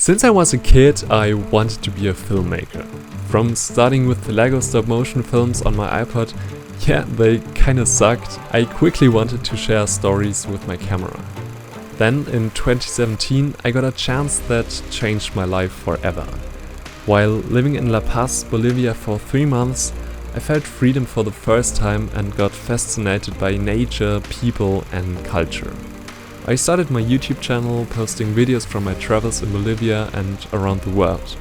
Since I was a kid, I wanted to be a filmmaker. From starting with the Lego stop-motion films on my iPod, yeah, they kinda sucked, I quickly wanted to share stories with my camera. Then in 2017 I got a chance that changed my life forever. While living in La Paz, Bolivia for 3 months, I felt freedom for the first time and got fascinated by nature, people and culture. I started my YouTube channel, posting videos from my travels in Bolivia and around the world.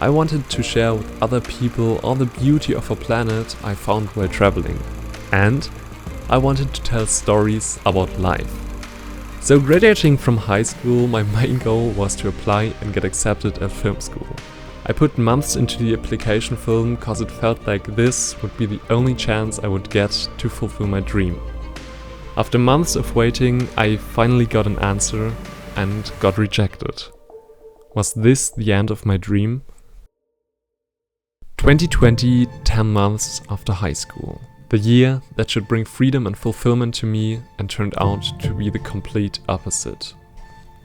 I wanted to share with other people all the beauty of our planet I found while traveling. And I wanted to tell stories about life. So graduating from high school, my main goal was to apply and get accepted at film school. I put months into the application film cause it felt like this would be the only chance I would get to fulfill my dream. After months of waiting, I finally got an answer and got rejected. Was this the end of my dream? 2020, 10 months after high school. The year that should bring freedom and fulfillment to me and turned out to be the complete opposite.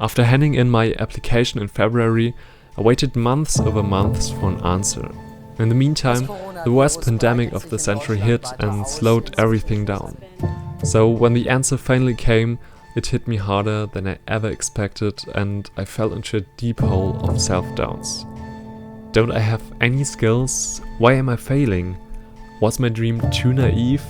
After handing in my application in February, I waited months over months for an answer. In the meantime, the worst pandemic of the century hit and slowed everything down. So when the answer finally came, it hit me harder than I ever expected and I fell into a deep hole of self-doubts. Don't I have any skills? Why am I failing? Was my dream too naive?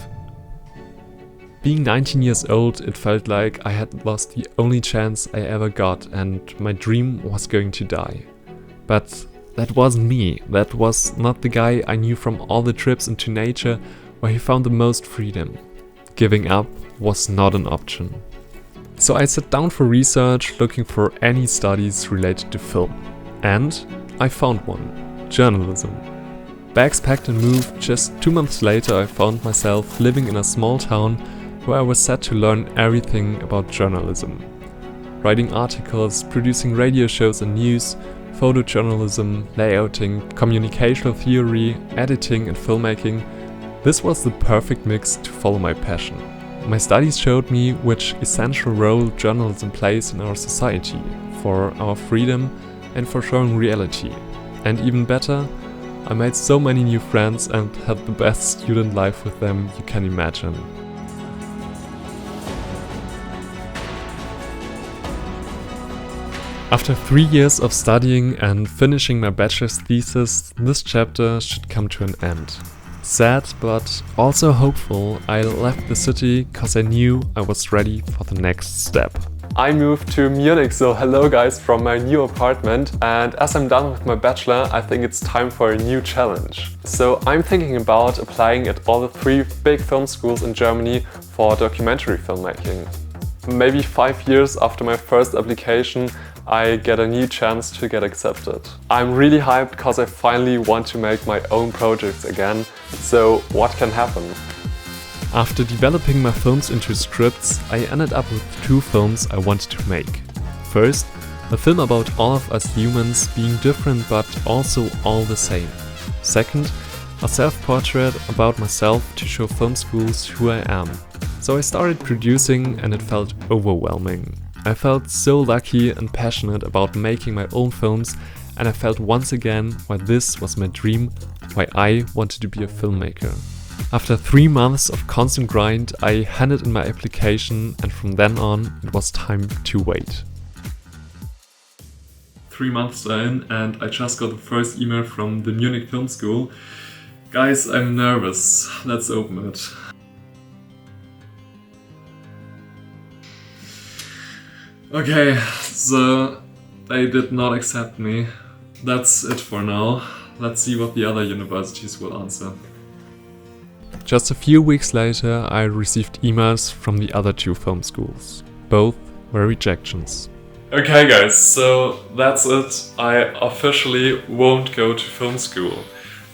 Being 19 years old, it felt like I had lost the only chance I ever got and my dream was going to die. But that wasn't me. That was not the guy I knew from all the trips into nature where he found the most freedom. Giving up was not an option. So I sat down for research, looking for any studies related to film. And I found one: journalism. Bags packed and moved, just 2 months later I found myself living in a small town where I was set to learn everything about journalism. Writing articles, producing radio shows and news, photojournalism, layouting, communicational theory, editing and filmmaking. This was the perfect mix to follow my passion. My studies showed me which essential role journalism plays in our society, for our freedom and for showing reality. And even better, I made so many new friends and had the best student life with them you can imagine. After 3 years of studying and finishing my bachelor's thesis, this chapter should come to an end. Sad, but also hopeful, I left the city cause I knew I was ready for the next step. I moved to Munich, so hello guys from my new apartment, and as I'm done with my bachelor, I think it's time for a new challenge. So I'm thinking about applying at all the 3 big film schools in Germany for documentary filmmaking. Maybe 5 years after my first application, I get a new chance to get accepted. I'm really hyped because I finally want to make my own projects again, so what can happen? After developing my films into scripts, I ended up with 2 films I wanted to make. First, a film about all of us humans being different but also all the same. Second, a self-portrait about myself to show film schools who I am. So I started producing and it felt overwhelming. I felt so lucky and passionate about making my own films, and I felt once again why this was my dream, why I wanted to be a filmmaker. After 3 months of constant grind, I handed in my application and from then on it was time to wait. 3 months in and I just got the first email from the Munich Film School. Guys, I'm nervous. Let's open it. Okay, so they did not accept me. That's it for now. Let's see what the other universities will answer. Just a few weeks later, I received emails from the other 2 film schools. Both were rejections. Okay guys, so that's it. I officially won't go to film school.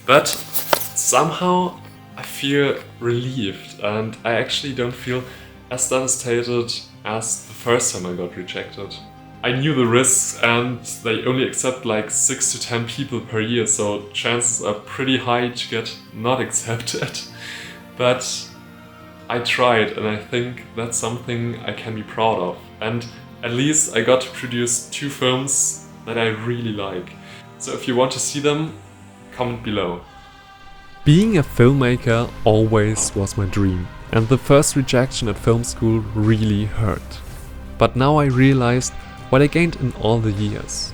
But somehow I feel relieved and I actually don't feel as devastated as the first time I got rejected. I knew the risks and they only accept like 6 to 10 people per year, so chances are pretty high to get not accepted. But I tried and I think that's something I can be proud of. And at least I got to produce 2 films that I really like. So if you want to see them, comment below. Being a filmmaker always was my dream, and the first rejection at film school really hurt. But now I realized what I gained in all the years.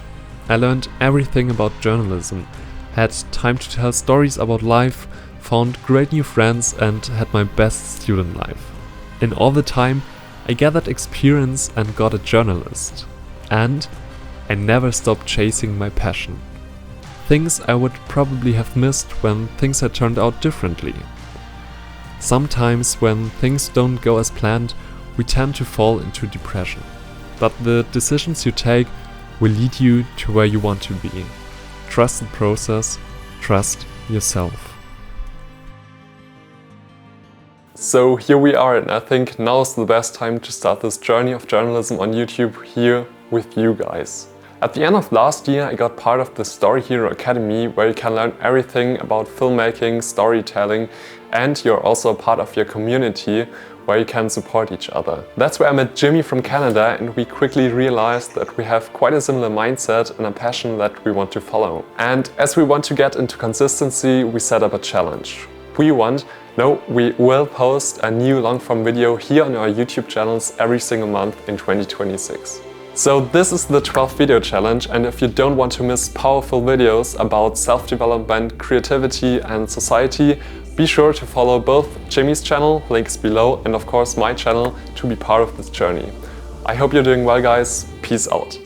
I learned everything about journalism, had time to tell stories about life, found great new friends and had my best student life. In all the time, I gathered experience and got a journalist. And I never stopped chasing my passion. Things I would probably have missed when things had turned out differently. Sometimes when things don't go as planned, we tend to fall into depression. But the decisions you take will lead you to where you want to be. Trust the process, trust yourself. So here we are, and I think now is the best time to start this journey of journalism on YouTube here with you guys. At the end of last year, I got part of the Story Hero Academy, where you can learn everything about filmmaking, storytelling, and you're also a part of your community where you can support each other. That's where I met Jimmy from Canada, and we quickly realized that we have quite a similar mindset and a passion that we want to follow. And as we want to get into consistency, we set up a challenge. We will post a new long-form video here on our YouTube channels every single month in 2026. So this is the 12th video challenge, and if you don't want to miss powerful videos about self-development, creativity and society, be sure to follow both Jimmy's channel, links below, and of course my channel to be part of this journey. I hope you're doing well, guys. Peace out.